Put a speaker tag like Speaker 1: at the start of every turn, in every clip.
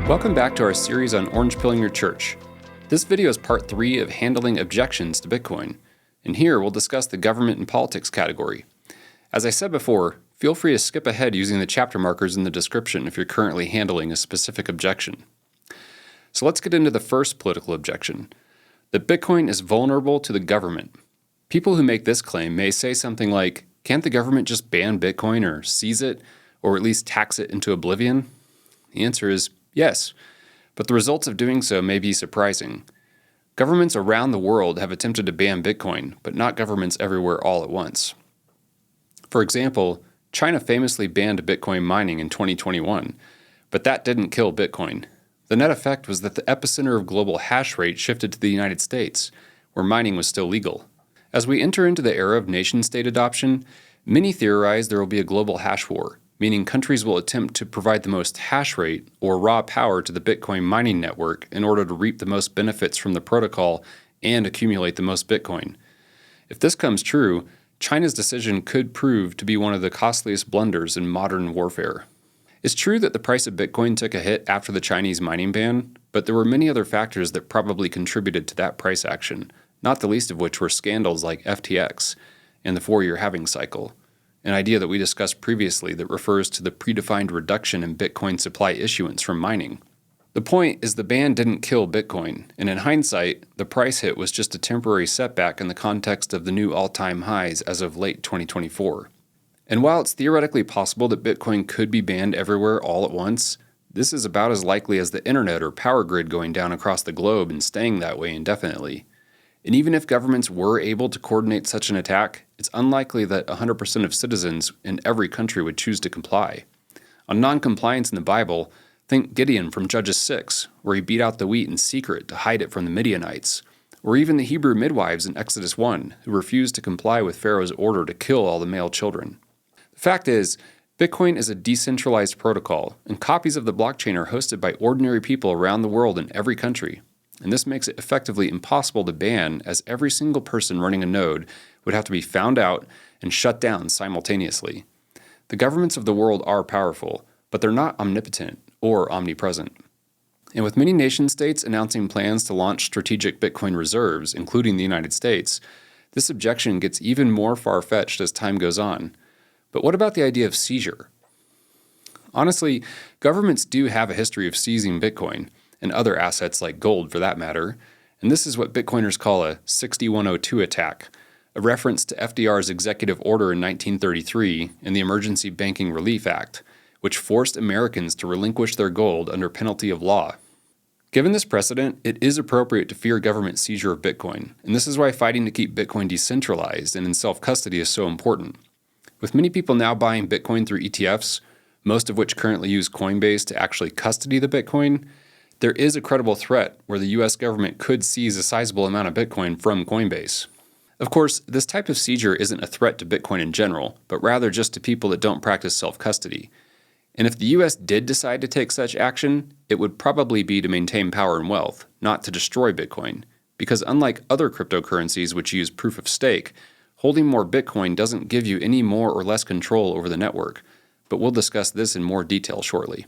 Speaker 1: Welcome back to our series on orange pilling your church. This video is part 3 of handling objections to Bitcoin, and here we'll discuss the government and politics category. As I said before, feel free to skip ahead using the chapter markers in the description if you're currently handling a specific objection. So let's get into the first political objection, that Bitcoin is vulnerable to the government. People who make this claim may say something like, can't the government just ban Bitcoin or seize it, or at least tax it into oblivion? The answer is yes, but the results of doing so may be surprising. Governments around the world have attempted to ban Bitcoin, but not governments everywhere all at once. For example, China famously banned Bitcoin mining in 2021, but that didn't kill Bitcoin. The net effect was that the epicenter of global hash rate shifted to the United States, where mining was still legal. As we enter into the era of nation-state adoption, many theorize there will be a global hash war, meaning countries will attempt to provide the most hash rate or raw power to the Bitcoin mining network in order to reap the most benefits from the protocol and accumulate the most Bitcoin. If this comes true, China's decision could prove to be one of the costliest blunders in modern warfare. It's true that the price of Bitcoin took a hit after the Chinese mining ban, but there were many other factors that probably contributed to that price action, not the least of which were scandals like FTX and the 4-year halving cycle, an idea that we discussed previously that refers to the predefined reduction in Bitcoin supply issuance from mining. The point is the ban didn't kill Bitcoin, and in hindsight, the price hit was just a temporary setback in the context of the new all-time highs as of late 2024. And while it's theoretically possible that Bitcoin could be banned everywhere all at once, this is about as likely as the internet or power grid going down across the globe and staying that way indefinitely. And even if governments were able to coordinate such an attack, it's unlikely that 100% of citizens in every country would choose to comply. On non-compliance in the Bible, think Gideon from Judges 6, where he beat out the wheat in secret to hide it from the Midianites, or even the Hebrew midwives in Exodus 1, who refused to comply with Pharaoh's order to kill all the male children. The fact is, Bitcoin is a decentralized protocol, and copies of the blockchain are hosted by ordinary people around the world in every country. And this makes it effectively impossible to ban, as every single person running a node would have to be found out and shut down simultaneously. The governments of the world are powerful, but they're not omnipotent or omnipresent. And with many nation-states announcing plans to launch strategic Bitcoin reserves, including the United States, this objection gets even more far-fetched as time goes on. But what about the idea of seizure? Honestly, governments do have a history of seizing Bitcoin, and other assets like gold for that matter, and this is what Bitcoiners call a 6102 attack, a reference to FDR's executive order in 1933 and the Emergency Banking Relief Act, which forced Americans to relinquish their gold under penalty of law. Given this precedent, it is appropriate to fear government seizure of Bitcoin, and this is why fighting to keep Bitcoin decentralized and in self-custody is so important. With many people now buying Bitcoin through ETFs, most of which currently use Coinbase to actually custody the Bitcoin, there is a credible threat where the U.S. government could seize a sizable amount of Bitcoin from Coinbase. Of course, this type of seizure isn't a threat to Bitcoin in general, but rather just to people that don't practice self-custody. And if the U.S. did decide to take such action, it would probably be to maintain power and wealth, not to destroy Bitcoin. Because unlike other cryptocurrencies which use proof of stake, holding more Bitcoin doesn't give you any more or less control over the network. But we'll discuss this in more detail shortly.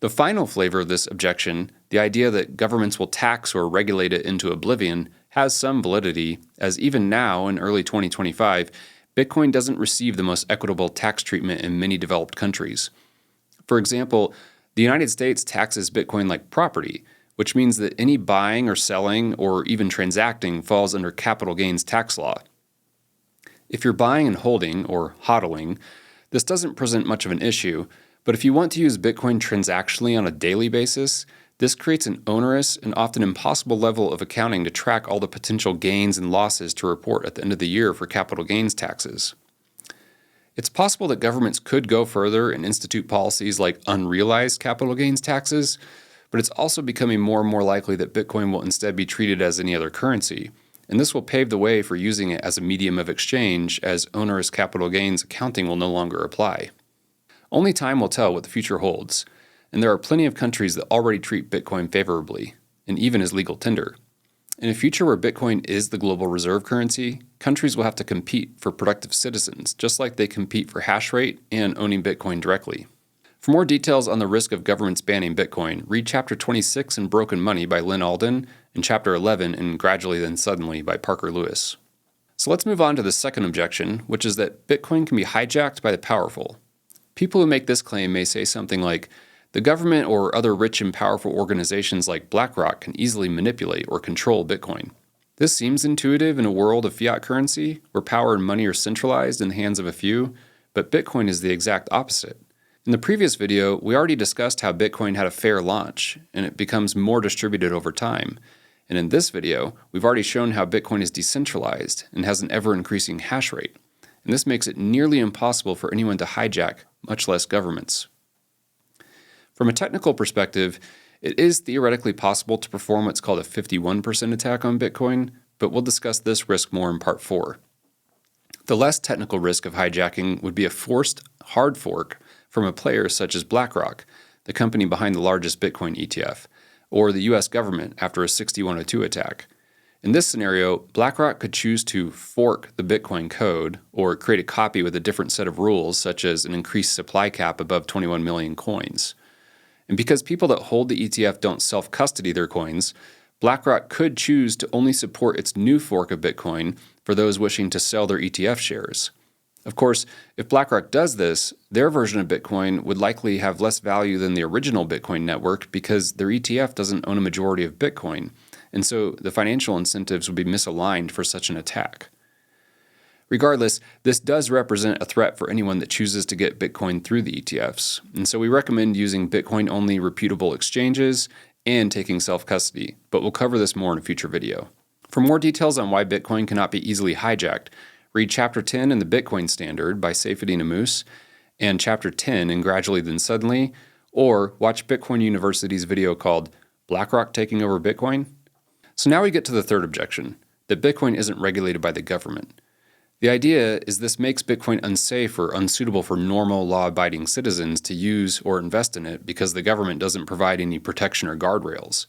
Speaker 1: The final flavor of this objection, the idea that governments will tax or regulate it into oblivion, has some validity, as even now, in early 2025, Bitcoin doesn't receive the most equitable tax treatment in many developed countries. For example, the United States taxes Bitcoin like property, which means that any buying or selling or even transacting falls under capital gains tax law. If you're buying and holding, or hodling, this doesn't present much of an issue, but if you want to use Bitcoin transactionally on a daily basis, this creates an onerous and often impossible level of accounting to track all the potential gains and losses to report at the end of the year for capital gains taxes. It's possible that governments could go further and institute policies like unrealized capital gains taxes, but it's also becoming more and more likely that Bitcoin will instead be treated as any other currency, and this will pave the way for using it as a medium of exchange, as onerous capital gains accounting will no longer apply. Only time will tell what the future holds, and there are plenty of countries that already treat Bitcoin favorably, and even as legal tender. In a future where Bitcoin is the global reserve currency, countries will have to compete for productive citizens, just like they compete for hash rate and owning Bitcoin directly. For more details on the risk of governments banning Bitcoin, read Chapter 26 in Broken Money by Lynn Alden and Chapter 11 in Gradually Then Suddenly by Parker Lewis. So let's move on to the second objection, which is that Bitcoin can be hijacked by the powerful. People who make this claim may say something like, the government or other rich and powerful organizations like BlackRock can easily manipulate or control Bitcoin. This seems intuitive in a world of fiat currency, where power and money are centralized in the hands of a few, but Bitcoin is the exact opposite. In the previous video, we already discussed how Bitcoin had a fair launch, and it becomes more distributed over time. And in this video, we've already shown how Bitcoin is decentralized and has an ever-increasing hash rate. And this makes it nearly impossible for anyone to hijack, much less governments. From a technical perspective, it is theoretically possible to perform what's called a 51% attack on Bitcoin, but we'll discuss this risk more in Part 4. The less technical risk of hijacking would be a forced hard fork from a player such as BlackRock, the company behind the largest Bitcoin ETF, or the US government after a 6102 attack. In this scenario, BlackRock could choose to fork the Bitcoin code or create a copy with a different set of rules, such as an increased supply cap above 21 million coins. And because people that hold the ETF don't self-custody their coins, BlackRock could choose to only support its new fork of Bitcoin for those wishing to sell their ETF shares. Of course, if BlackRock does this, their version of Bitcoin would likely have less value than the original Bitcoin network because their ETF doesn't own a majority of Bitcoin, and so the financial incentives would be misaligned for such an attack. Regardless, this does represent a threat for anyone that chooses to get Bitcoin through the ETFs, and so we recommend using Bitcoin-only reputable exchanges and taking self-custody, but we'll cover this more in a future video. For more details on why Bitcoin cannot be easily hijacked, read Chapter 10 in the Bitcoin Standard by Saifedean Ammous and Chapter 10 in Gradually Then Suddenly, or watch Bitcoin University's video called BlackRock Taking Over Bitcoin. So now we get to the third objection, that Bitcoin isn't regulated by the government. The idea is this makes Bitcoin unsafe or unsuitable for normal law-abiding citizens to use or invest in it because the government doesn't provide any protection or guardrails.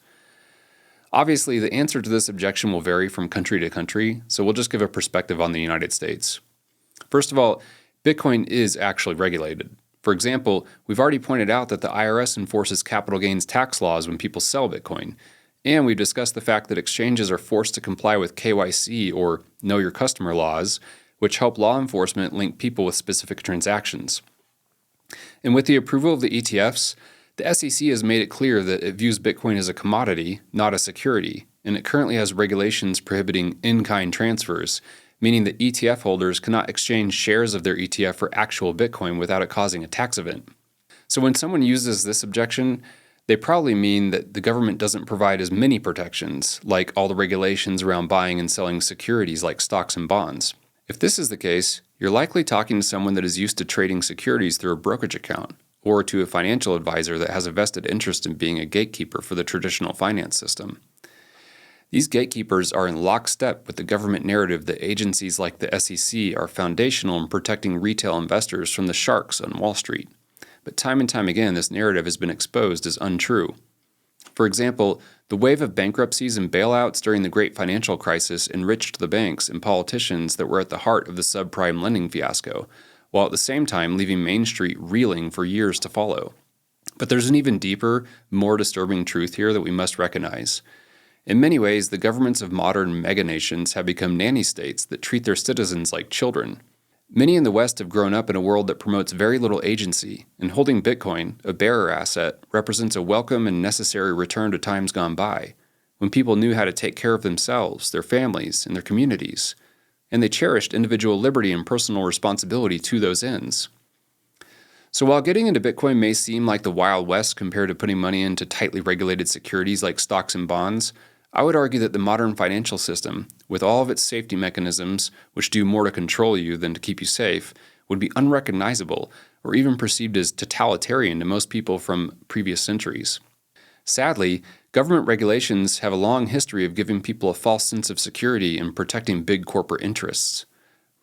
Speaker 1: Obviously, the answer to this objection will vary from country to country, so we'll just give a perspective on the United States. First of all, Bitcoin is actually regulated. For example, we've already pointed out that the IRS enforces capital gains tax laws when people sell Bitcoin, and we've discussed the fact that exchanges are forced to comply with KYC or Know Your Customer laws, which help law enforcement link people with specific transactions. And with the approval of the ETFs, the SEC has made it clear that it views Bitcoin as a commodity, not a security, and it currently has regulations prohibiting in-kind transfers, meaning that ETF holders cannot exchange shares of their ETF for actual Bitcoin without it causing a tax event. So when someone uses this objection, they probably mean that the government doesn't provide as many protections, like all the regulations around buying and selling securities like stocks and bonds. If this is the case, you're likely talking to someone that is used to trading securities through a brokerage account, or to a financial advisor that has a vested interest in being a gatekeeper for the traditional finance system. These gatekeepers are in lockstep with the government narrative that agencies like the SEC are foundational in protecting retail investors from the sharks on Wall Street. But time and time again, this narrative has been exposed as untrue. For example, the wave of bankruptcies and bailouts during the Great Financial Crisis enriched the banks and politicians that were at the heart of the subprime lending fiasco, while at the same time leaving Main Street reeling for years to follow. But there's an even deeper, more disturbing truth here that we must recognize. In many ways, the governments of modern mega-nations have become nanny states that treat their citizens like children. Many in the West have grown up in a world that promotes very little agency, and holding Bitcoin, a bearer asset, represents a welcome and necessary return to times gone by, when people knew how to take care of themselves, their families, and their communities, and they cherished individual liberty and personal responsibility to those ends. So while getting into Bitcoin may seem like the Wild West compared to putting money into tightly regulated securities like stocks and bonds, I would argue that the modern financial system, with all of its safety mechanisms, which do more to control you than to keep you safe, would be unrecognizable or even perceived as totalitarian to most people from previous centuries. Sadly, government regulations have a long history of giving people a false sense of security and protecting big corporate interests.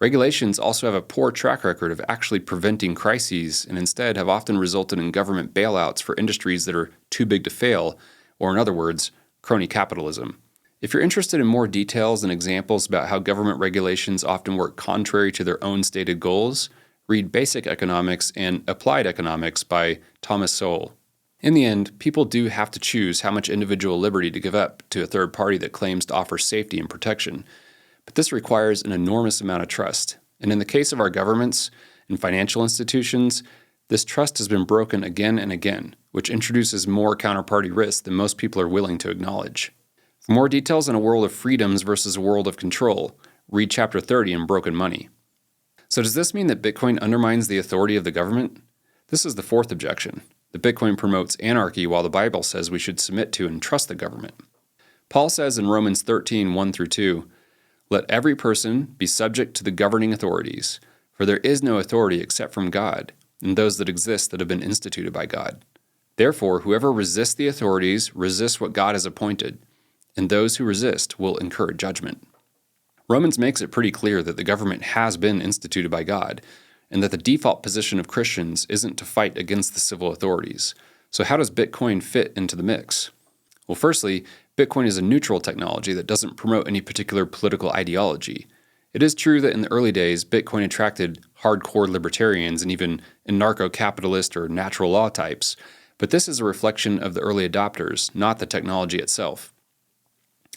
Speaker 1: Regulations also have a poor track record of actually preventing crises and instead have often resulted in government bailouts for industries that are too big to fail, or in other words, crony capitalism. If you're interested in more details and examples about how government regulations often work contrary to their own stated goals, Read Basic Economics and Applied Economics by Thomas Sowell. In the end, people do have to choose how much individual liberty to give up to a third party that claims to offer safety and protection. But this requires an enormous amount of trust. And in the case of our governments and financial institutions, this trust has been broken again and again, which introduces more counterparty risk than most people are willing to acknowledge. For more details on a world of freedoms versus a world of control, read Chapter 30 in Broken Money. So does this mean that Bitcoin undermines the authority of the government? This is the fourth objection. That Bitcoin promotes anarchy while the Bible says we should submit to and trust the government. Paul says in Romans 13, 1-2, "Let every person be subject to the governing authorities, for there is no authority except from God, and those that exist that have been instituted by God. Therefore, whoever resists the authorities resists what God has appointed, and those who resist will incur judgment." Romans makes it pretty clear that the government has been instituted by God, and that the default position of Christians isn't to fight against the civil authorities. So how does Bitcoin fit into the mix? Well, firstly, Bitcoin is a neutral technology that doesn't promote any particular political ideology. It is true that in the early days, Bitcoin attracted hardcore libertarians and even anarcho-capitalist or natural law types, but this is a reflection of the early adopters, not the technology itself.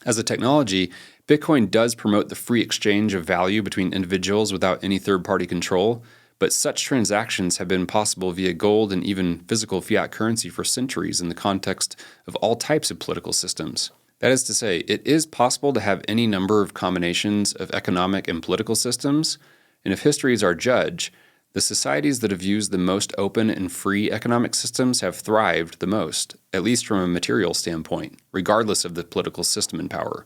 Speaker 1: As a technology, Bitcoin does promote the free exchange of value between individuals without any third-party control, but such transactions have been possible via gold and even physical fiat currency for centuries in the context of all types of political systems. That is to say, it is possible to have any number of combinations of economic and political systems, and if history is our judge, the societies that have used the most open and free economic systems have thrived the most, at least from a material standpoint, regardless of the political system in power.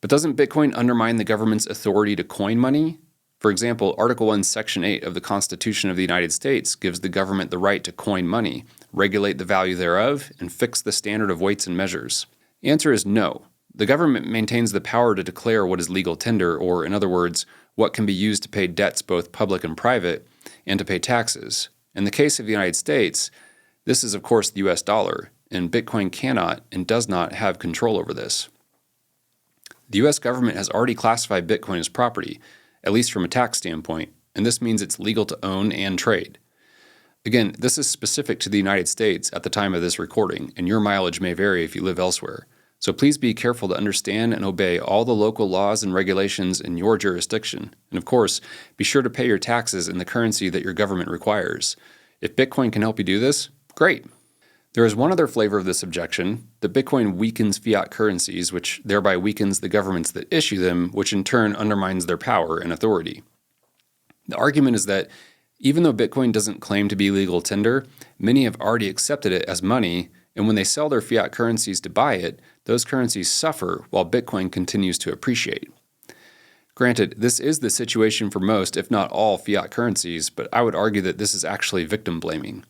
Speaker 1: But doesn't Bitcoin undermine the government's authority to coin money? For example, Article 1, Section 8 of the Constitution of the United States gives the government the right to coin money, regulate the value thereof, and fix the standard of weights and measures. The answer is no. The government maintains the power to declare what is legal tender, or in other words, what can be used to pay debts both public and private, and to pay taxes. In the case of the United States, this is of course the US dollar, and Bitcoin cannot and does not have control over this. The US government has already classified Bitcoin as property, at least from a tax standpoint, and this means it's legal to own and trade. Again, this is specific to the United States at the time of this recording, and your mileage may vary if you live elsewhere. So please be careful to understand and obey all the local laws and regulations in your jurisdiction. And of course, be sure to pay your taxes in the currency that your government requires. If Bitcoin can help you do this, great. There is one other flavor of this objection, that Bitcoin weakens fiat currencies, which thereby weakens the governments that issue them, which in turn undermines their power and authority. The argument is that even though Bitcoin doesn't claim to be legal tender, many have already accepted it as money, and when they sell their fiat currencies to buy it, those currencies suffer while Bitcoin continues to appreciate. Granted, this is the situation for most, if not all, fiat currencies, but I would argue that this is actually victim blaming.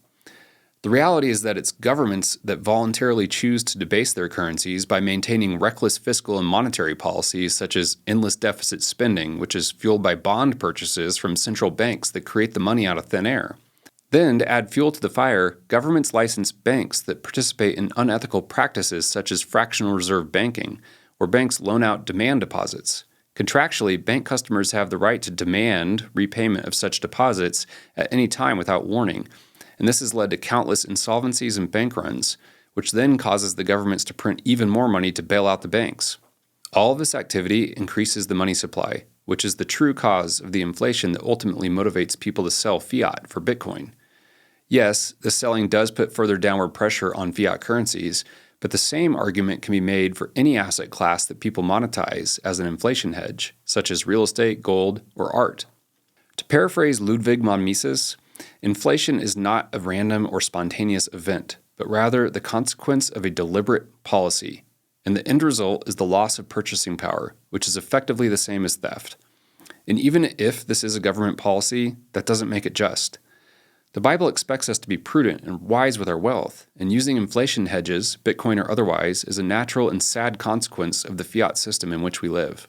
Speaker 1: The reality is that it's governments that voluntarily choose to debase their currencies by maintaining reckless fiscal and monetary policies such as endless deficit spending, which is fueled by bond purchases from central banks that create the money out of thin air. Then, to add fuel to the fire, governments license banks that participate in unethical practices such as fractional reserve banking, where banks loan out demand deposits. Contractually, bank customers have the right to demand repayment of such deposits at any time without warning, and this has led to countless insolvencies and bank runs, which then causes the governments to print even more money to bail out the banks. All of this activity increases the money supply, which is the true cause of the inflation that ultimately motivates people to sell fiat for Bitcoin. Yes, the selling does put further downward pressure on fiat currencies, but the same argument can be made for any asset class that people monetize as an inflation hedge, such as real estate, gold, or art. To paraphrase Ludwig von Mises, inflation is not a random or spontaneous event, but rather the consequence of a deliberate policy, and the end result is the loss of purchasing power, which is effectively the same as theft. And even if this is a government policy, that doesn't make it just. The Bible expects us to be prudent and wise with our wealth, and using inflation hedges, Bitcoin or otherwise, is a natural and sad consequence of the fiat system in which we live.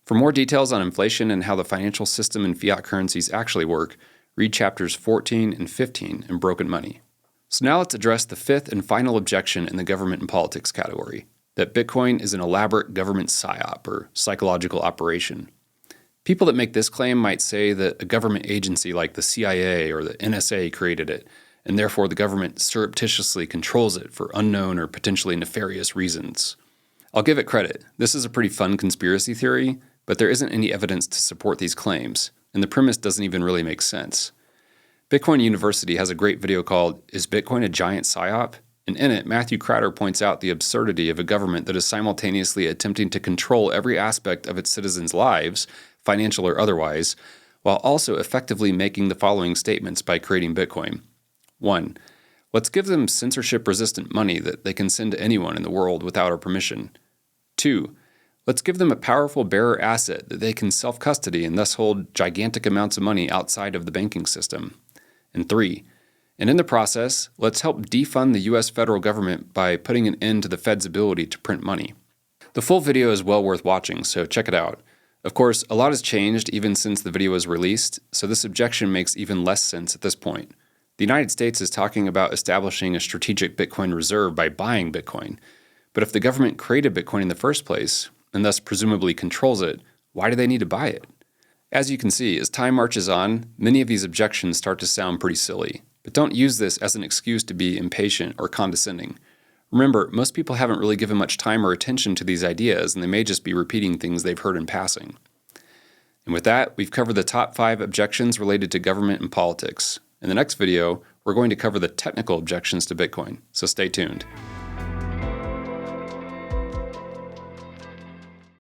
Speaker 1: For more details on inflation and how the financial system and fiat currencies actually work, read chapters 14 and 15 in Broken Money. So now let's address the fifth and final objection in the government and politics category, that Bitcoin is an elaborate government psyop or psychological operation. People that make this claim might say that a government agency like the CIA or the NSA created it, and therefore the government surreptitiously controls it for unknown or potentially nefarious reasons. I'll give it credit. This is a pretty fun conspiracy theory, but there isn't any evidence to support these claims, and the premise doesn't even really make sense. Bitcoin University has a great video called "Is Bitcoin a Giant Psyop?" And in it, Matthew Crowder points out the absurdity of a government that is simultaneously attempting to control every aspect of its citizens' lives, financial or otherwise, while also effectively making the following statements by creating Bitcoin. 1. Let's give them censorship-resistant money that they can send to anyone in the world without our permission. 2. Let's give them a powerful bearer asset that they can self-custody and thus hold gigantic amounts of money outside of the banking system. And 3. And in the process, let's help defund the U.S. federal government by putting an end to the Fed's ability to print money. The full video is well worth watching, so check it out. Of course, a lot has changed even since the video was released, so this objection makes even less sense at this point. The United States is talking about establishing a strategic Bitcoin reserve by buying Bitcoin. But if the government created Bitcoin in the first place, and thus presumably controls it, why do they need to buy it? As you can see, as time marches on, many of these objections start to sound pretty silly. But don't use this as an excuse to be impatient or condescending. Remember, most people haven't really given much time or attention to these ideas, and they may just be repeating things they've heard in passing. And with that, we've covered the top 5 objections related to government and politics. In the next video, we're going to cover the technical objections to Bitcoin, so stay tuned.